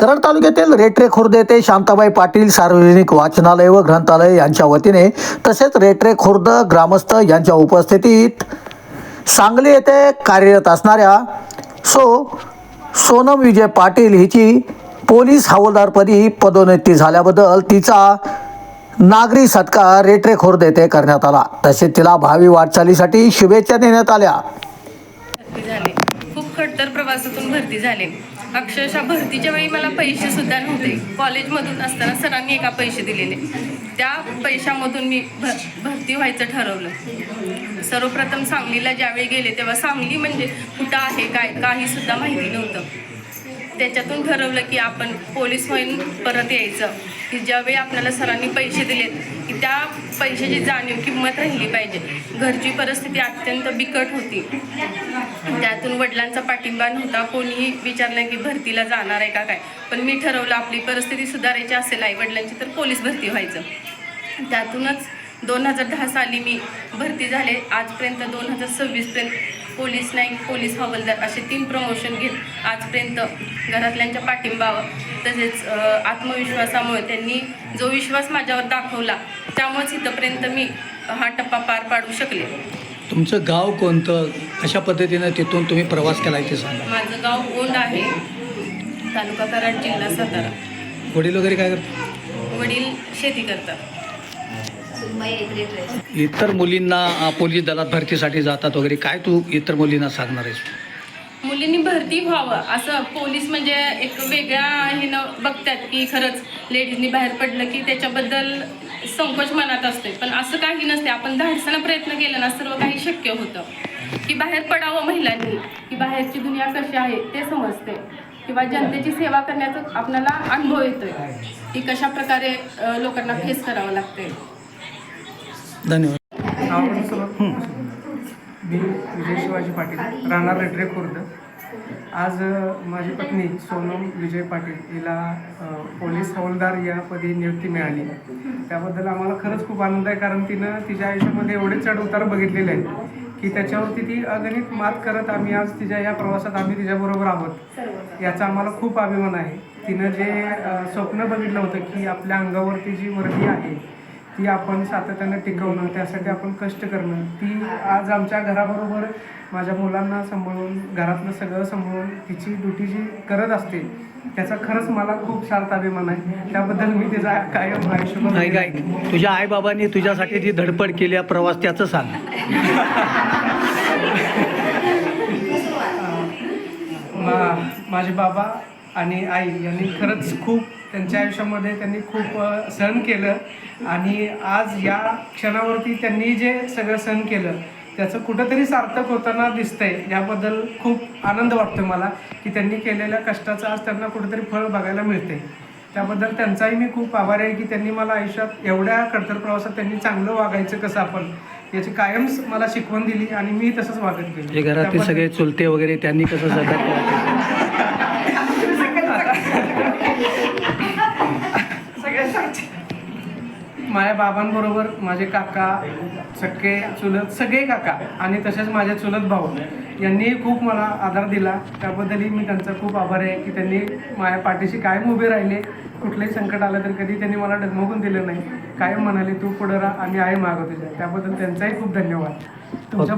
कराड तालुक्यातील रेटरे खुर्द येथे शांताबाई पाटील सार्वजनिक वाचनालय व ग्रंथालय यांच्या वतीने तसेच रेटरे खुर्द ग्रामस्थ यांच्या उपस्थितीत सांगली येथे कार्यरत असणाऱ्या सोनम विजय पाटील हिची पोलीस हवालदारपदी पदोन्नती झाल्याबद्दल तिचा नागरी सत्कार रेटरे खुर्द येथे करण्यात आला। तसेच तिला भावी वाटचालीसाठी शुभेच्छा देण्यात आल्या। झाले खूप खडतर प्रवासातून भरती झाले। अक्षरशः भरतीच्या वेळी मला पैसे सुद्धा नव्हते। कॉलेजमधून असताना सरांनी एका पैसे दिलेले, त्या पैशामधून मी भरती व्हायचं ठरवलं। सर्वप्रथम सांगलीला ज्यावेळी गेले तेव्हा सांगली म्हणजे कुठं आहे काय काही सुद्धा माहिती नव्हतं। त्याच्यातून ठरवलं की आपण पोलीस होईन परत यायचं, की ज्यावेळी आपल्याला सरांनी पैसे दिलेत की त्या पैशाची जाणीव किंमत राहिली पाहिजे। घरची परिस्थिती अत्यंत बिकट होती, त्यातून वडिलांचा पाठिंबा नव्हता। कोणीही विचारलं की भरतीला जाणार आहे का काय, पण मी ठरवलं आपली परिस्थिती सुधारायची असेल आई वडिलांची तर पोलीस भरती व्हायचं। त्यातूनच 2010 साली मी भरती झाले। आजपर्यंत 2026 पर्यंत पोलीस नाईक, पोलीस हवालदार असे 3 प्रमोशन घेत आजपर्यंत घरातल्यांच्या पाठिंबा तसेच आत्मविश्वासामुळे त्यांनी जो विश्वास माझ्यावर दाखवला त्यामुळेच इथंपर्यंत मी हा टप्पा पार पाडू शकले। तुमचं गाव कोणतं, कशा पद्धतीने तिथून तुम्ही प्रवास केला ते सांगा। माझं गाव ओंड आहे, तालुका कराड, जिल्हा सातारा। वडील वगैरे काय करतात? वडील शेती करतात। इतर मुलींना पोलीस दलात भरतीसाठी जातात वगैरे, काय तू इतर मुलींना सांगणार आहेस? मुलींनी भरती व्हावं, असं पोलीस म्हणजे एक वेगळ्या ह्यानं बघतात की खरंच लेडीजनी बाहेर पडलं की त्याच्याबद्दल संकोच मनात असते, पण असं काही नसते। आपण धाडसानं प्रयत्न केला ना सर्व काही शक्य होतं। की बाहेर पडावं महिलांनी, की बाहेरची दुनिया कशी आहे ते समजते, किंवा जनतेची सेवा करण्याचा आपल्याला अनुभव येतोय की कशा प्रकारे लोकांना फेस करावं लागते। धन्यवाद। मी विजय शिवाजी पाटील, राहणार रेटरे खुर्द। आज माझी पत्नी सोनम विजय पाटील हिला पोलीस हवालदार या पदी नियुक्ती मिळाली, त्याबद्दल आम्हाला खरंच खूप आनंद आहे। कारण तिनं तिच्या आयुष्यामध्ये एवढे चढ उतार बघितलेले आहेत की त्याच्यावरती ती अगणित मात करत आम्ही आज तिच्या या प्रवासात आम्ही तिच्याबरोबर आहोत, याचा आम्हाला खूप अभिमान आहे। तिनं जे स्वप्न बघितलं होतं की आपल्या अंगावरती जी वर्दी आहे ती आपण सातत्यानं टिकवणं, त्यासाठी आपण कष्ट करणं, ती आज आमच्या घराबरोबर माझ्या मुलांना सांभाळून घरातलं सगळं सांभाळून तिची ड्युटी जी करत असते त्याचा खरंच मला खूप सार्थ अभिमान आहे। त्याबद्दल मी तिचा कायम आयुष्यभर काय तुझ्या आईबाबांनी तुझ्यासाठी जी धडपड केली प्रवास त्याचं सांग। माझे बाबा आणि आई यांनी खरंच खूप त्यांच्या आयुष्यामध्ये त्यांनी खूप सहन केलं, आणि आज या क्षणावरती त्यांनी जे सगळं सहन केलं त्याचं कुठंतरी सार्थक होताना दिसतंय। याबद्दल खूप आनंद वाटतो मला की त्यांनी केलेल्या कष्टाचं आज त्यांना कुठंतरी फळ बघायला मिळते। त्याबद्दल त्यांचाही मी खूप आभारी आहे की त्यांनी मला आयुष्यात एवढ्या खडतर प्रवासात त्यांनी चांगलं वागायचं कसं आपण याची कायम मला शिकवण दिली, आणि मी तसंच वागत गेलो। घरातले सगळे चुलते वगैरे त्यांनी कसं सहकार्य माझ्या बाबांबरोबर माझे काका, सख्खे चुलत सगळे काका आणि तसेच माझे चुलत भाऊ यांनी खूप मला आधार दिला, त्याबद्दलही मी त्यांचा खूप आभारी आहे की त्यांनी माझ्या पाठीशी कायम उभे राहिले। कुठलंही संकट आलं तर कधी त्यांनी मला डगमगून दिलं नाही, कायम म्हणाले तू पुढं राहा आणि आहे मागं तुझ्या, त्याबद्दल त्यांचाही खूप धन्यवाद। तुमच्या